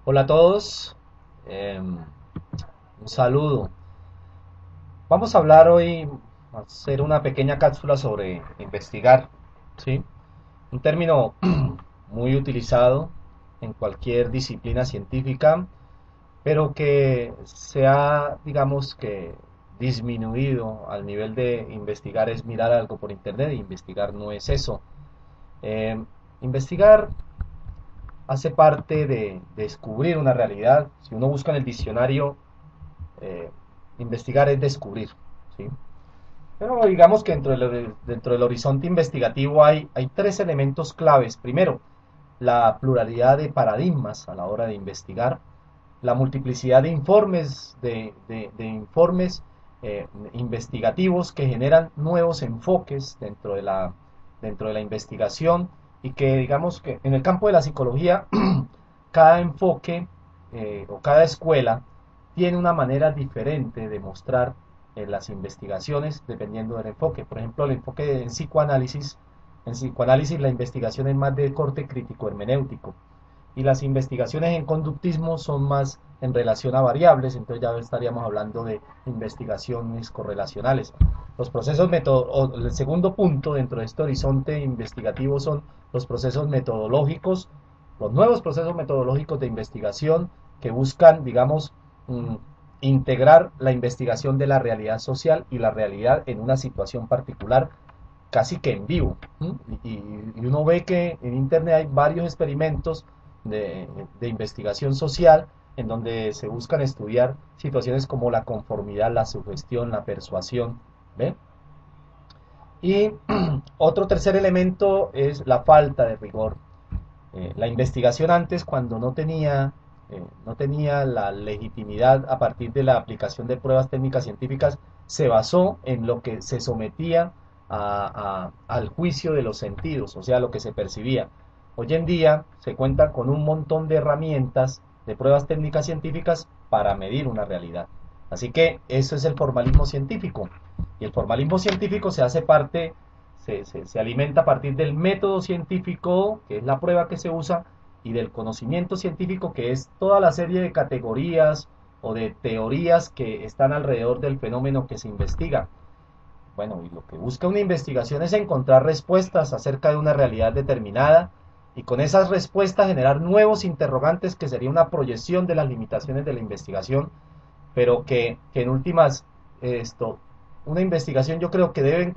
Hola a todos, un saludo. Vamos a hablar hoy, hacer una pequeña cápsula sobre investigar, ¿sí? Un término muy utilizado en cualquier disciplina científica, pero que se ha, digamos que, disminuido al nivel de investigar es mirar algo por internet, e investigar no es eso. Eh, Investigar hace parte de descubrir una realidad. Si uno busca en el diccionario, eh, investigar es descubrir, ¿sí? Pero digamos que dentro del horizonte investigativo hay tres elementos claves. Primero, la pluralidad de paradigmas a la hora de investigar, la multiplicidad de informes, de informes investigativos que generan nuevos enfoques dentro de la investigación y que digamos que en el campo de la psicología cada enfoque o cada escuela tiene una manera diferente de mostrar las investigaciones dependiendo del enfoque. Por ejemplo, el enfoque en psicoanálisis la investigación es más de corte crítico hermenéutico y las investigaciones en conductismo son más en relación a variables, entonces ya estaríamos hablando de investigaciones correlacionales. Los procesos el segundo punto dentro de este horizonte investigativo son los procesos metodológicos, los nuevos procesos metodológicos de investigación que buscan, digamos, integrar la investigación de la realidad social y la realidad en una situación particular casi que en vivo. Y uno ve que en Internet hay varios experimentos de investigación social en donde se buscan estudiar situaciones como la conformidad, la sugestión, la persuasión. ¿Ve? Y otro tercer elemento es la falta de rigor. La investigación antes, cuando no tenía la legitimidad a partir de la aplicación de pruebas técnicas científicas, se basó en lo que se sometía al juicio de los sentidos, o sea, lo que se percibía. Hoy en día se cuenta con un montón de herramientas de pruebas técnicas científicas para medir una realidad. Así que eso es el formalismo científico. Y el formalismo científico se hace parte, se alimenta a partir del método científico, que es la prueba que se usa, y del conocimiento científico, que es toda la serie de categorías o de teorías que están alrededor del fenómeno que se investiga. Bueno, y lo que busca una investigación es encontrar respuestas acerca de una realidad determinada y con esas respuestas generar nuevos interrogantes que sería una proyección de las limitaciones de la investigación, pero que en últimas esto, una investigación yo creo que debe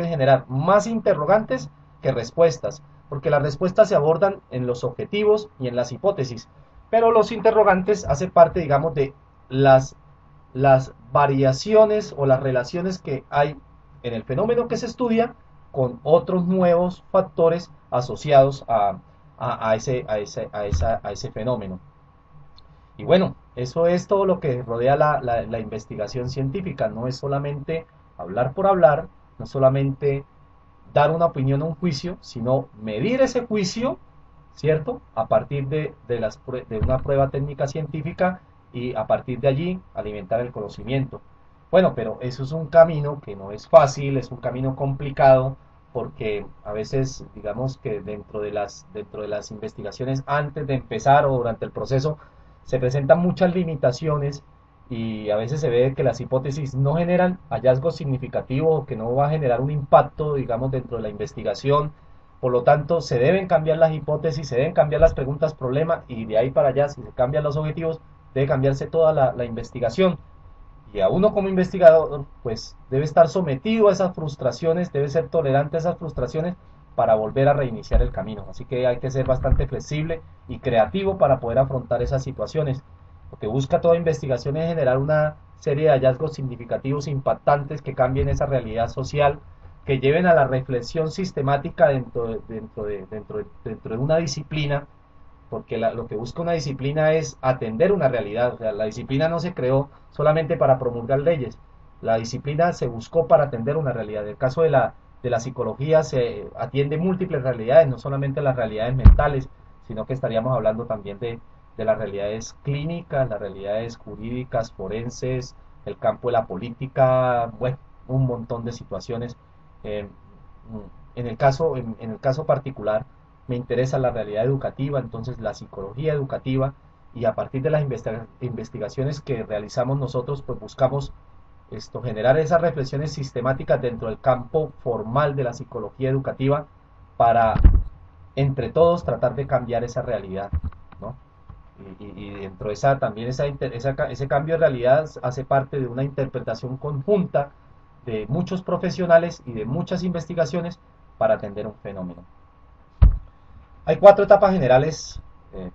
generar más interrogantes que respuestas, porque las respuestas se abordan en los objetivos y en las hipótesis, pero los interrogantes hacen parte, digamos, de las, las variaciones o las relaciones que hay en el fenómeno que se estudia con otros nuevos factores asociados a ese fenómeno. Y bueno, eso es todo lo que rodea la investigación científica. No es solamente hablar por hablar, no es solamente dar una opinión o un juicio, sino medir ese juicio, ¿cierto? A partir de una prueba técnica científica y a partir de allí alimentar el conocimiento. Bueno, pero eso es un camino que no es fácil, es un camino complicado, porque a veces, digamos que dentro de las investigaciones, antes de empezar o durante el proceso, se presentan muchas limitaciones y a veces se ve que las hipótesis no generan hallazgos significativos o que no va a generar un impacto, digamos, dentro de la investigación. Por lo tanto, se deben cambiar las hipótesis, se deben cambiar las preguntas problema y de ahí para allá, si se cambian los objetivos, debe cambiarse toda la investigación. Y a uno como investigador, pues debe estar sometido a esas frustraciones, debe ser tolerante a esas frustraciones para volver a reiniciar el camino. Así que hay que ser bastante flexible y creativo para poder afrontar esas situaciones. Lo que busca toda investigación es generar una serie de hallazgos significativos, impactantes, que cambien esa realidad social, que lleven a la reflexión sistemática dentro de una disciplina, porque lo que busca una disciplina es atender una realidad. O sea, la disciplina no se creó solamente para promulgar leyes, la disciplina se buscó para atender una realidad. En el caso de la psicología se atiende múltiples realidades, no solamente las realidades mentales, sino que estaríamos hablando también de las realidades clínicas, las realidades jurídicas, forenses, el campo de la política, bueno, un montón de situaciones. Eh, en el caso particular, me interesa la realidad educativa, entonces la psicología educativa y a partir de las investigaciones que realizamos nosotros, pues buscamos generar esas reflexiones sistemáticas dentro del campo formal de la psicología educativa para entre todos tratar de cambiar esa realidad, ¿no? Y dentro de esa también ese cambio de realidad hace parte de una interpretación conjunta de muchos profesionales y de muchas investigaciones para atender un fenómeno. Hay 4 etapas generales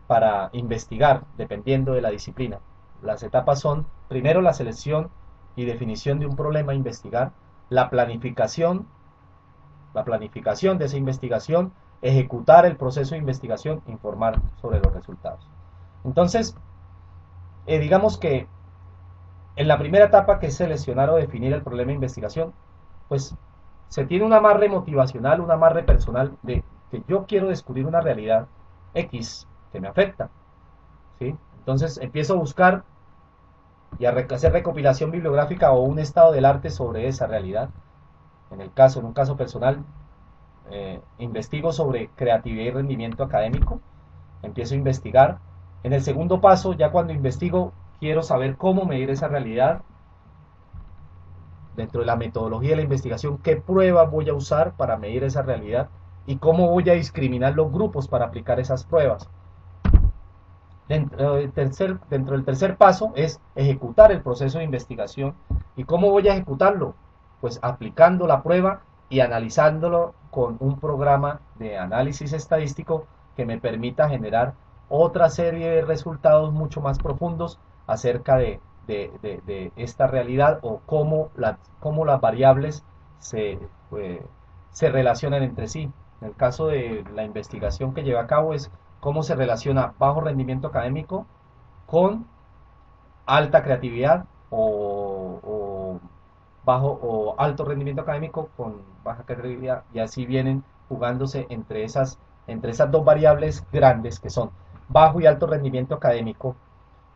para investigar, dependiendo de la disciplina. Las etapas son, primero, la selección y definición de un problema a investigar, la planificación de esa investigación, ejecutar el proceso de investigación, informar sobre los resultados. Entonces, digamos que en la primera etapa, que es seleccionar o definir el problema de investigación, pues se tiene un amarre motivacional, un amarre personal de que yo quiero descubrir una realidad X que me afecta, ¿sí? Entonces empiezo a buscar y a hacer recopilación bibliográfica o un estado del arte sobre esa realidad. En un caso personal, investigo sobre creatividad y rendimiento académico, empiezo a investigar. En el segundo paso, ya cuando investigo, quiero saber cómo medir esa realidad. Dentro de la metodología de la investigación, qué pruebas voy a usar para medir esa realidad y cómo voy a discriminar los grupos para aplicar esas pruebas. Dentro del tercer paso es ejecutar el proceso de investigación. ¿Y cómo voy a ejecutarlo? Pues aplicando la prueba y analizándolo con un programa de análisis estadístico que me permita generar otra serie de resultados mucho más profundos acerca de esta realidad o cómo las variables se relacionan entre sí. En el caso de la investigación que llevé a cabo es cómo se relaciona bajo rendimiento académico con alta creatividad o bajo o alto rendimiento académico con baja creatividad, y así vienen jugándose entre esas dos variables grandes que son bajo y alto rendimiento académico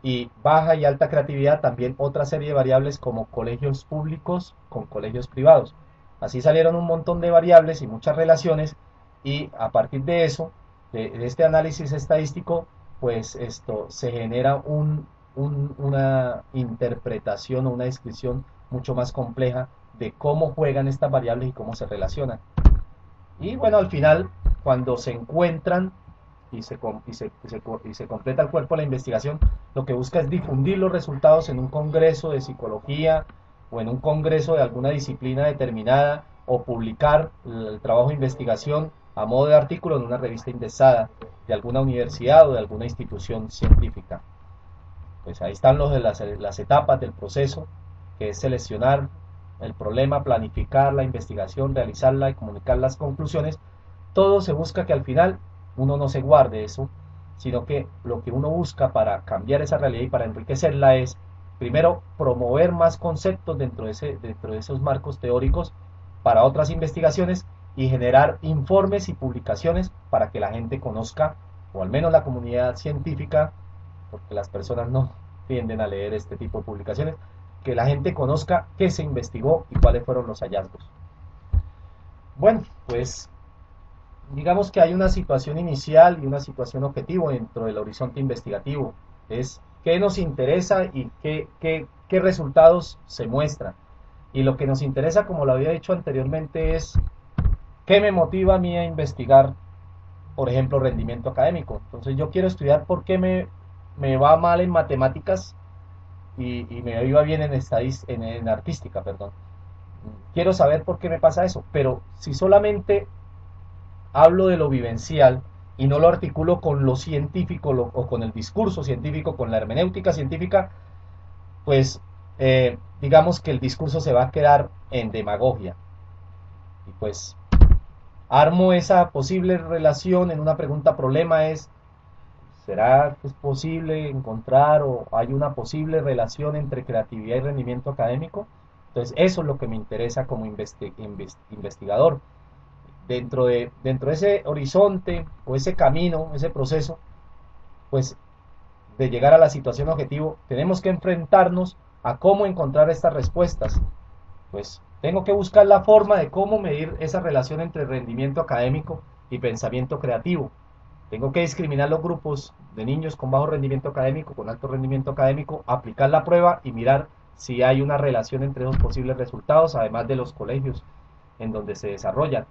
y baja y alta creatividad, también otra serie de variables como colegios públicos con colegios privados. Así salieron un montón de variables y muchas relaciones, y a partir de eso, de este análisis estadístico, pues esto se genera una interpretación o una descripción mucho más compleja de cómo juegan estas variables y cómo se relacionan. Y bueno, al final, cuando se encuentran y se completa el cuerpo de la investigación, lo que busca es difundir los resultados en un congreso de psicología o en un congreso de alguna disciplina determinada, o publicar el trabajo de investigación a modo de artículo en una revista indexada de alguna universidad o de alguna institución científica. Pues ahí están las etapas del proceso, que es seleccionar el problema, planificar la investigación, realizarla y comunicar las conclusiones. Todo se busca que al final uno no se guarde eso, sino que lo que uno busca para cambiar esa realidad y para enriquecerla es, primero, promover más conceptos dentro de esos marcos teóricos para otras investigaciones, y generar informes y publicaciones para que la gente conozca, o al menos la comunidad científica, porque las personas no tienden a leer este tipo de publicaciones, que la gente conozca qué se investigó y cuáles fueron los hallazgos. Bueno, pues digamos que hay una situación inicial y una situación objetivo dentro del horizonte investigativo. Es qué nos interesa y qué resultados se muestran. Y lo que nos interesa, como lo había dicho anteriormente, es qué me motiva a mí a investigar, por ejemplo, rendimiento académico. Entonces yo quiero estudiar por qué me va mal en matemáticas y me iba bien en artística, perdón. Quiero saber por qué me pasa eso, pero si solamente hablo de lo vivencial y no lo articulo con lo científico o con el discurso científico, con la hermenéutica científica, pues digamos que el discurso se va a quedar en demagogia. Y pues armo esa posible relación en una pregunta problema, es ¿será que es posible encontrar o hay una posible relación entre creatividad y rendimiento académico? Entonces eso es lo que me interesa como investigador. Dentro de ese horizonte o ese camino, ese proceso, pues de llegar a la situación objetivo, tenemos que enfrentarnos a cómo encontrar estas respuestas. Pues tengo que buscar la forma de cómo medir esa relación entre rendimiento académico y pensamiento creativo. Tengo que discriminar los grupos de niños con bajo rendimiento académico, con alto rendimiento académico, aplicar la prueba y mirar si hay una relación entre esos posibles resultados, además de los colegios en donde se desarrollan.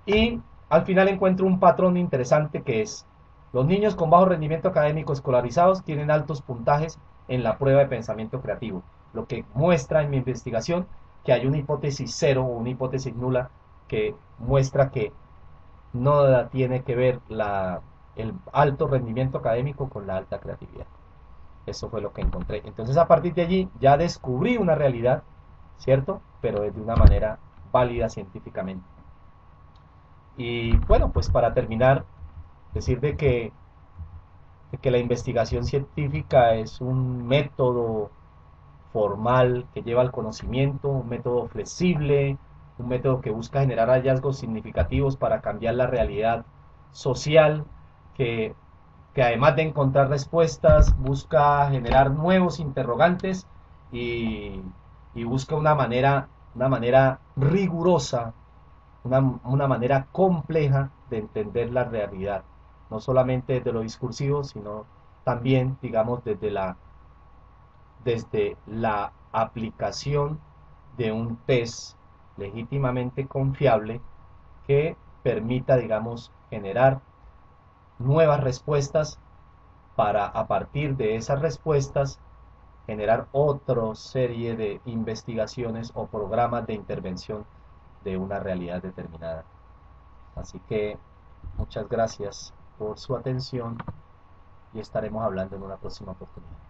Y al final encuentro un patrón interesante que es, los niños con bajo rendimiento académico escolarizados tienen altos puntajes en la prueba de pensamiento creativo, lo que muestra en mi investigación que hay una hipótesis cero o una hipótesis nula que muestra que no tiene que ver el alto rendimiento académico con la alta creatividad. Eso fue lo que encontré. Entonces a partir de allí ya descubrí una realidad, ¿cierto? Pero de una manera válida científicamente. Y bueno, pues para terminar, decir de que la investigación científica es un método formal que lleva al conocimiento, un método flexible, un método que busca generar hallazgos significativos para cambiar la realidad social, que, que además de encontrar respuestas, busca generar nuevos interrogantes y, y busca una manera rigurosa, una manera compleja de entender la realidad, no solamente desde lo discursivo, sino también, digamos, desde la aplicación de un test legítimamente confiable que permita, digamos, generar nuevas respuestas para a partir de esas respuestas generar otra serie de investigaciones o programas de intervención de una realidad determinada. Así que muchas gracias por su atención y estaremos hablando en una próxima oportunidad.